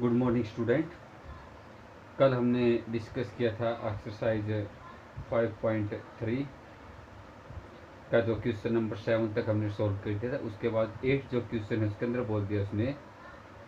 Good morning student. कल हमने discuss किया था एक्सरसाइज 5.3 का जो क्वेश्चन नंबर 7 तक हमने सॉल्व कर दिया था। उसके बाद 8 जो क्वेश्चन है उसके अंदर बोल दिया उसने,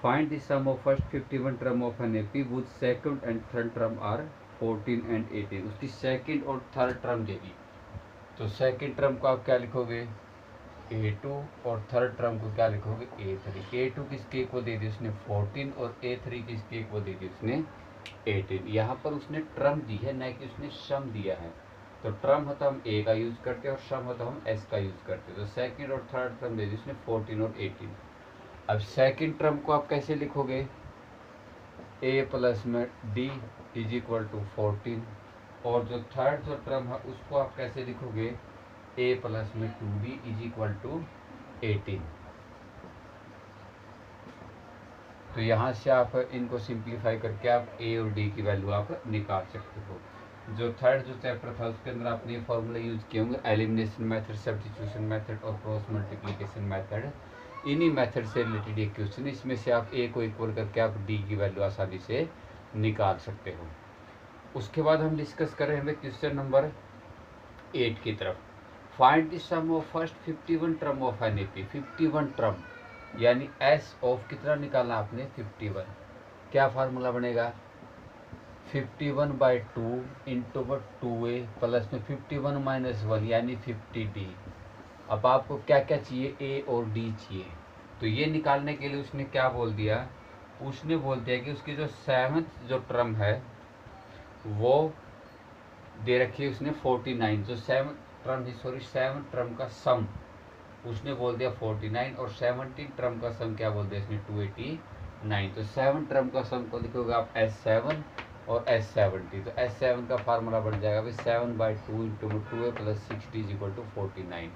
find the sum of first 51 term of an AP would second and third term are 14 and 18। उसकी सेकंड और थर्ड टर्म दे दी। तो सेकंड टर्म को आप क्या लिखोगे A2 और थर्ड टर्म को क्या लिखोगे A3। A2 किसके इक्वल दे दी उसने 14 और A3 किसके इक्वल दे दी उसने 18। यहाँ पर उसने टर्म दी है, न कि उसने सम दिया है। तो टर्म हो तो हम A का यूज करते हैं और सम हो तो हम S का यूज करते हैं। तो सेकंड और थर्ड टर्म दे दी उसने 14 और 18। अब सेकंड टर्म को आप कैसे लिखोगे, A प्लस में D इज इक्वल टू 14, और जो थर्ड जो टर्म है उसको आप कैसे लिखोगे, A प्लस में 2D इज इक्वल टू 18। तो यहाँ से आप इनको सिंप्लीफाई करके आप A और D की वैल्यू आप निकाल सकते हो। जो थर्ड जो चैप्टर था उसके अंदर आपने फॉर्मूले यूज किए होंगे, एलिमिनेशन मेथड, सब्स्टिट्यूशन मेथड और क्रॉस मल्टीप्लिकेशन मेथड। इन्हीं मेथड से रिलेटेड ये क्वेश्चन, इसमें से आप A को इक्वल करके आप D की वैल्यू आसानी से निकाल सकते हो। उसके बाद हम डिस्कस कर रहे हैं क्वेश्चन नंबर 8 की तरफ। Find the sum of first 51 term of an AP. 51 term यानी एस ऑफ कितना निकालना आपने 51। क्या फार्मूला बनेगा 51/2 इंटू 2a प्लस में 51 माइनस 1 यानी 50d। अब आपको क्या क्या चाहिए, a और d चाहिए। तो ये निकालने के लिए उसने क्या बोल दिया, उसने बोल दिया कि उसकी जो 7th जो टर्म है वो दे रखी है उसने 49। जो 7 टर्म का सम उसने बोल दिया 49 और 17 टर्म का सम क्या बोल दिया इसने 289। तो 7 टर्म का सम को लिखोगे आप S7 और S70। तो S7 का फार्मूला बन जाएगा भाई 7/2 into 2a plus 6d is equal to 49,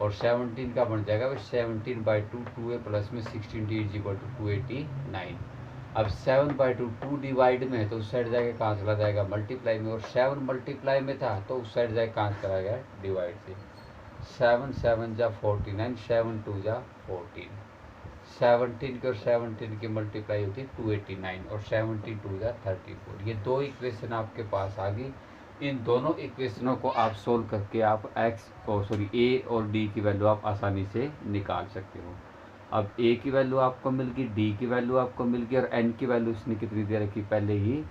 और 17 का बन जाएगा भाई 17/2 2a प्लस में 16d इज इक्वल टू 289। अब 7/2 2 डिवाइड में है तो उस साइड जाके कहाँ चला जाएगा मल्टीप्लाई में, और 7 मल्टीप्लाई में था तो उस साइड जाके कहाँ चला गया डिवाइड से। 7 7 जा 49, 7 2 जा 14। 17 की और 17 की मल्टीप्लाई होती है 289 और 17 2 जा 34। ये दो इक्वेशन आपके पास आ गई। इन दोनों इक्वेशनों को आप सोल्व करके आप ए और डी की वैल्यू आप आसानी से निकाल सकते हो। अब ए की वैल्यू आपको मिल गई, डी की वैल्यू आपको मिल गई, और एन की वैल्यू इसने कितनी दे रखी पहले ही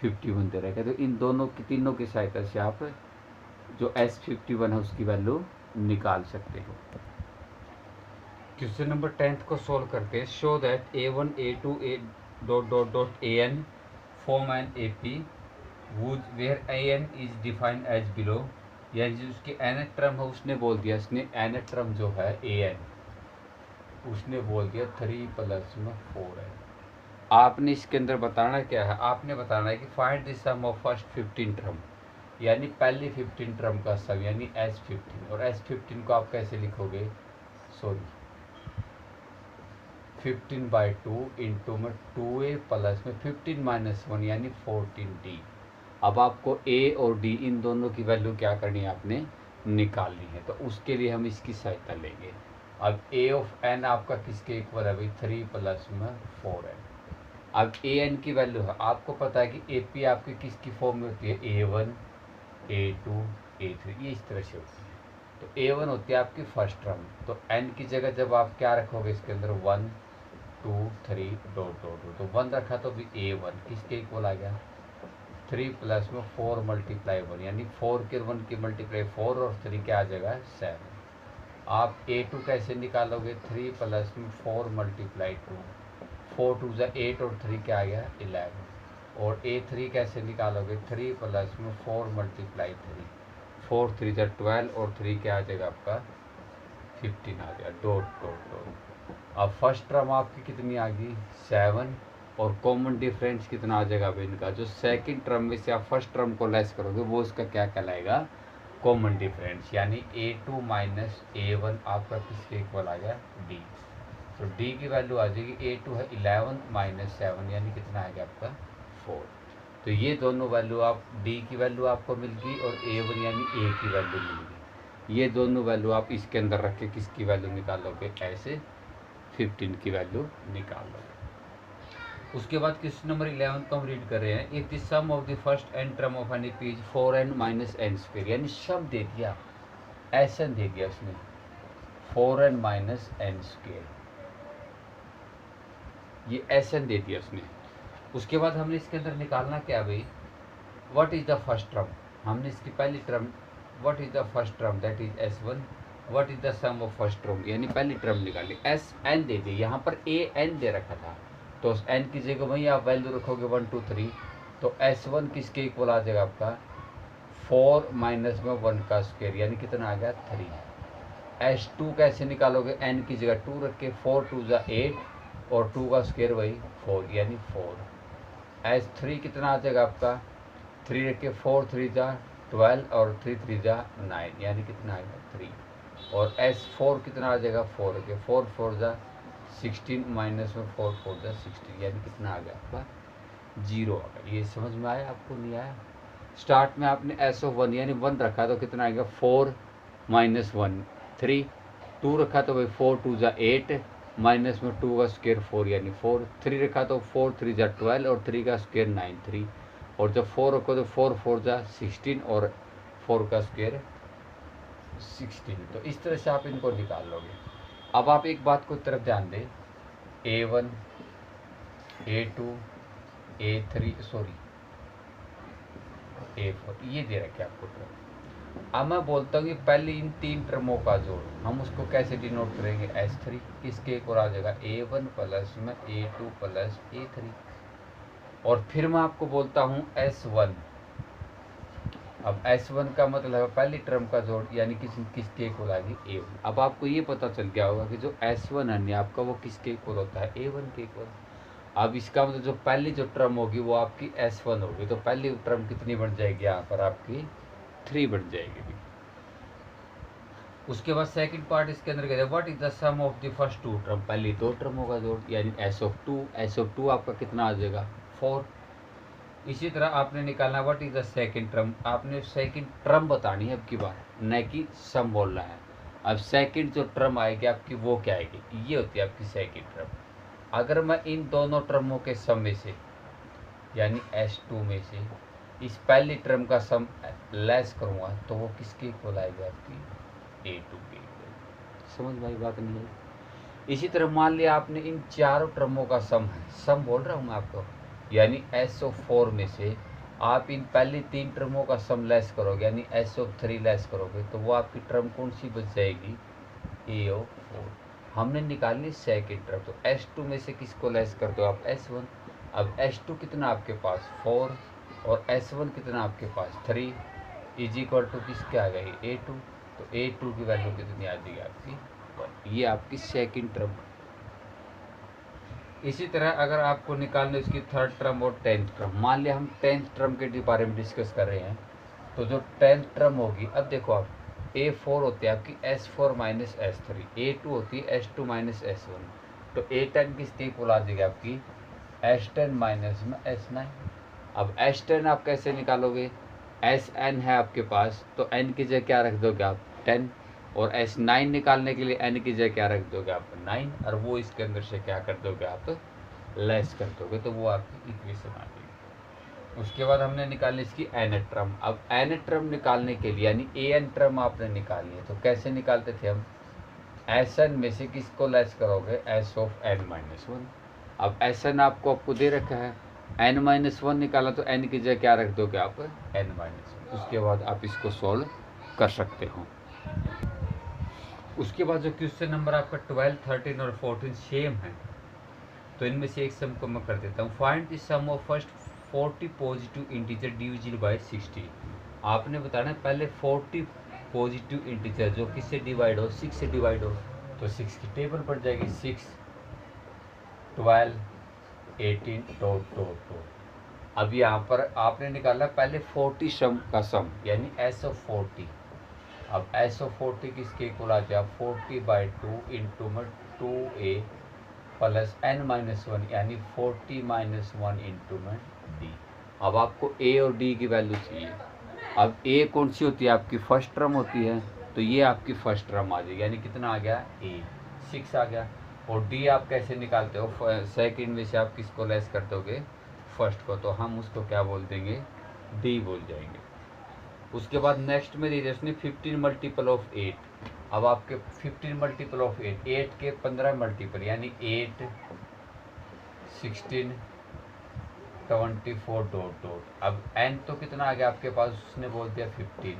51 दे रखा है। तो इन दोनों की तीनों की सहायता से आप जो S51 है उसकी वैल्यू निकाल सकते हो। क्वेश्चन नंबर 10 को सोल्व करके show that A1 A2 A.AN form an AP where AN is defined as below. यानी उसकी nth टर्म है उसने बोल दिया, इसने nth टर्म जो है AN उसने बोल दिया 3 प्लस में 4 है। आपने इसके अंदर बताना क्या है, आपने बताना है कि find the sum of first 15 term, यानी पहली 15 टर्म का सम यानी S15। और S15 को आप कैसे लिखोगे, 15/2 इंटू में 2a प्लस में 15 माइनस 1 यानी 14d। अब आपको a और d इन दोनों की वैल्यू क्या करनी है, आपने निकालनी है। तो उसके लिए हम इसकी सहायता लेंगे। अब a ऑफ n आपका किसके इक्वल है भाई 3 प्लस में 4 है। अब an की वैल्यू है, आपको पता है कि AP आपकी किसकी फॉर्म में होती है, A1 A2 A3, ये इस तरह से होती है। तो A1 होती है आपकी फर्स्ट टर्म। तो n की जगह जब आप क्या रखोगे इसके अंदर 1 2 3 डॉट डॉट डॉट, तो 1 रखा तो भी A1 किसके इक्वल आ गया 3 प्लस में 4 मल्टीप्लाई 1 यानी 4 के 1 की मल्टीप्लाई 4 और 3 क्या आ जाएगा 7। आप A2 कैसे निकालोगे, 3 प्लस में 4 मल्टीप्लाई 2, 4 2 जा 8 और 3 क्या आ गया 11। और A3 कैसे निकालोगे, 3 प्लस में 4 मल्टीप्लाई 3, 4 3 जा 12 और 3 क्या आ जाएगा आपका 15 आ गया डॉट डॉट डॉट। अब फर्स्ट टर्म आपकी कितनी आ गई 7, और कॉमन डिफरेंस कितना आ जाएगा अब इनका, जो सेकंड टर्म में से आप फर्स्ट टर्म को लेस करोगे वो इसका क्या कहलाएगा, कॉमन डिफरेंस। यानी A2 माइनस A1 आपका किसके इक्वल आ गया D। तो D की वैल्यू आ जाएगी, A2 है 11 माइनस 7 यानी कितना आ गया आपका 4। तो ये दोनों वैल्यू आप D की वैल्यू आपको मिल गई और A1 यानी A की वैल्यू मिल गई। ये दोनों वैल्यू आप इसके अंदर रख के किसकी वैल्यू निकालोगे, ऐसे 15 की वैल्यू निकाल लो। उसके बाद क्वेश्चन नंबर 11 को हम रीड कर रहे हैं। If the sum of the first n term of an is 4n minus n square, यानी शब्द दे दिया, एसन दे दिया उसने 4n माइनस एन स्क्वायर, ये एसन दे दिया उसने। उसके बाद हमने इसके अंदर निकालना क्या भाई, what is the first term, हमने इसकी पहली term what is the first term that is s1, what is the sum of first term, यानी पहली टर्म निकाली। sn दे दी, यहाँ पर an दे रखा था, तो n की जगह वहीं आप वैल्यू रखोगे 1 2 3, तो s1 किसके इक्वल आ जाएगा आपका 4 माइनस में 1 का स्क्वायर, यानी कितना आ गया 3। s2 कैसे निकालोगे, n की जगह 2 रख के, 4 2 ज़ा 8 और 2 का स्क्वायर वही 4, यानी 4। s3 कितना आ जाएगा आपका 3 रख के, 4 3 ज़ा 12 और 3 3 ज़ा 9, यानी कितना आएगा 3। और s4 कितना आ जाएगा 4 रख के, 4 4 ज़ा 16 माइनस में 4 4 ज़ा 16, यानी कितना आ गया आपका 0 आ गया। ये समझ में आया आपको, नहीं आया? स्टार्ट में आपने s1 यानी 1 रखा तो कितना आएगा 4 माइनस 1 3, 2 रखा तो भाई 4 2 ज़ा 8 माइनस में 2 का स्क्वायर 4 यानी 4, 3 रखा तो 4 3 ज़ा 12 और 3 का स्क्वायर 9 3, और जब 4 रखो तो 4 4 ज़ा 16 और 4 का स्क्वायर 16। तो इस तरह से आप इनको निकाल लोगे। अब आप एक बात को तरफ ध्यान दें, a1 a2 a3 sorry a4 ये दे रखे आपको टर्म। अब मैं बोलता हूँ कि पहले इन 3 टर्मों का जोड़, हम उसको कैसे डिनोट करेंगे, s3 किसके इक्वल आ जाएगा a1 प्लस में a2 प्लस a3, और फिर मैं आपको बोलता हूँ s1। अब s1 का मतलब है पहली टर्म का जोड़, यानी किसके इक्वल आएगी a1। अब आपको ये पता चल गया होगा कि जो s1 है आपका वो किसके इक्वल होता है, a1 के इक्वल। अब इसका मतलब जो पहली जो टर्म होगी वो आपकी s1 होगी, तो पहली टर्म कितनी बन जाएगी यहाँ पर आपकी 3 बन जाएगी। उसके बाद सेकंड पार्ट इसके अंदर कहते हैं what is the sum of the first 2 term, पहली 2 टर्मों का जोड़, यानी s2 आपका कितना आ जाएगा 4। इसी तरह आपने निकालना what is the second term, आपने सेकंड टर्म बतानी है अब की बार, न कि सम बोलना है। अब सेकंड जो टर्म आएगी आपकी वो क्या आएगी, ये होती है आपकी सेकंड टर्म। अगर मैं इन दोनों टर्मों के सम में से यानी s2 में से इस पहली टर्म का सम लेस करूँगा तो वो किसके इक्वल आएगी आपकी a2 के इक्वल। समझ में आई बात नहीं है? इसी तरह मान लिया आपने इन चारों टर्मों का सम है, सम बोल रहा हूँ मैं आपको, यानी s4 में से आप इन पहली 3 टर्मों का सम लेस करोगे, यानी s3 लेस करोगे, तो वो आपकी टर्म कौन सी बच जाएगी a4। हमने निकालनी सेकेंड टर्म, तो s2 में से किसको लेस कर दो आप s1। अब s2 कितना आपके पास 4 और s1 कितना आपके पास 3 इज इक्वल टू किसके आ गई a2, तो a2 की वैल्यू कितनी आ जाएगी आपकी 1। ये आपकी सेकेंड टर्म। इसी तरह अगर आपको निकालना इसकी थर्ड टर्म और 10th टर्म, मान लिया हम 10th टर्म के बारे में डिस्कस कर रहे हैं, तो जो 10th टर्म होगी, अब देखो आप a4 होती है आपकी s4 माइनस s3, a2 होती है s2 माइनस s1, तो a10 किसके इक्वल आ जाएगी आपकी s10 माइनस में s9। अब s10 आप कैसे निकालोगे, sn है आपके पास, तो n की जगह क्या रख दोगे आप 10, और s9 निकालने के लिए n की जगह क्या रख दोगे आप 9, और वो इसके अंदर से क्या कर दोगे आप लेस कर दोगे, तो वो आपकी इक्वेशन आ जाएगी। उसके बाद हमने निकाली इसकी nth टर्म। अब nth टर्म निकालने के लिए यानी an टर्म आपने निकालनी है, तो कैसे निकालते थे हम, sn में से किसको लेस करोगे s ऑफ n माइनस 1। अब sn आपको दे रखा है, n-1 निकाला तो n की जगह क्या रख दोगे आप n-1। उसके बाद आप इसको सॉल्व कर सकते हो। उसके बाद जो क्वेश्चन नंबर आपका 12, 13 और 14 सेम है, तो इनमें से एक सम को मैं कर देता हूँ। Find the sum of first 40 positive integer divisible by 60। आपने बताना पहले 40 पॉजिटिव इंटीजर जो किससे डिवाइड हो 6 से डिवाइड हो, तो 6 की टेबल पड़ जाएगी 6 12 18 2। अब यहाँ पर आपने निकाला पहले 40 सम का सम यानी s ऑफ 40। अब s ऑफ 40 किसके इक्वल आ जाए 40/2 इंटू में 2a प्लस n-1 यानी 40-1 इंटू में d। अब आपको a और d की वैल्यू चाहिए। अब a कौन सी होती है आपकी फर्स्ट टर्म होती है, तो ये आपकी फर्स्ट टर्म आ जाएगी, यानी कितना आ गया a 6 आ गया। और डी आप कैसे निकालते हो, सेकंड में से आप किसको लेस कर दोगे, फर्स्ट को, तो हम उसको क्या बोल देंगे, डी बोल जाएंगे। उसके बाद नेक्स्ट में दे दिया उसने 15 मल्टीपल ऑफ 8। अब आपके 15 मल्टीपल ऑफ 8, 8 के 15 मल्टीपल यानी 8, 16, 24 डॉट डॉट। अब n तो कितना आ गया आपके पास, उसने बोल दिया 15,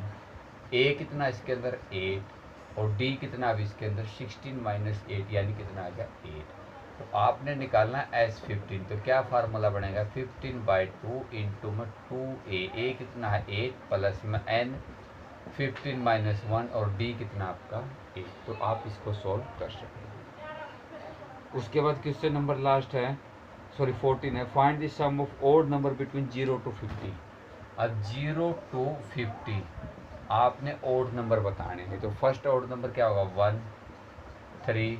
a कितना इसके अंदर 8, और d कितना अब इसके अंदर 16 माइनस 8 यानी कितना आ गया 8। तो आपने निकालना S15, तो क्या फार्मूला बनेगा 15/2 इंटू में 2a, a कितना है 8 प्लस में n 15 माइनस 1 और d कितना आपका 8। तो आप इसको सॉल्व कर सकते हैं। उसके बाद क्वेश्चन नंबर लास्ट है, सॉरी 14 है, find the sum of odd number between 0 to 50। अब 0 to 50 आपने ऑड नंबर बताने हैं, तो फर्स्ट ऑड नंबर क्या होगा 1, 3,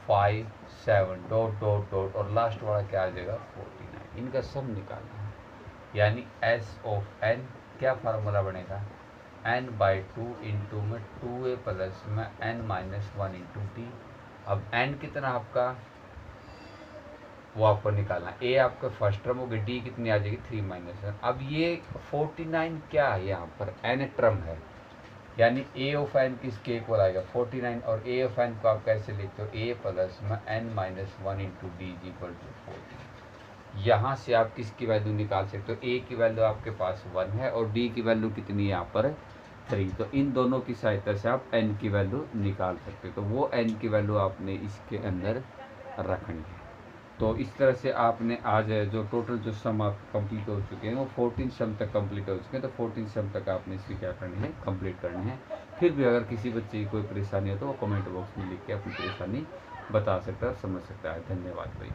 5, 7 डॉट डॉट डॉट, और लास्ट वाला क्या आ जाएगा 49। इनका सम निकालना है, यानी एस ऑफ एन क्या फार्मूला बनेगा n/2 इंटू में 2a प्लस में n-1 इंटू टी। अब n कितना आपका वो आपको निकालना, a आपका फर्स्ट टर्म होगी, d कितनी आ जाएगी 3 माइनस 1। अब ये 49 क्या है, यहाँ पर n टर्म है, यानी a ऑफ n किसके इक्वल आएगा 49, और a ऑफ n को आप कैसे लिखते हो a प्लस में n-1 into d is equal to 40। यहाँ से आप किसकी वैल्यू निकाल सकते हो, a की वैल्यू आपके पास 1 है और d की वैल्यू कितनी है यहाँ पर 3। तो इन दोनों की सहायता से आप n की वैल्यू निकाल सकते हो। तो वो n की वैल्यू आपने इसके अंदर रखनी है। तो इस तरह से आपने आज जो टोटल जो सम आप कंप्लीट हो चुके हैं वो 14 सम तक कंप्लीट हो चुके हैं। तो 14 सम तक आपने इसकी क्या करनी है, कंप्लीट करनी है। फिर भी अगर किसी बच्चे की कोई परेशानी हो तो वो कमेंट बॉक्स में लिख के अपनी परेशानी बता सकता है और समझ सकता है। धन्यवाद भाई।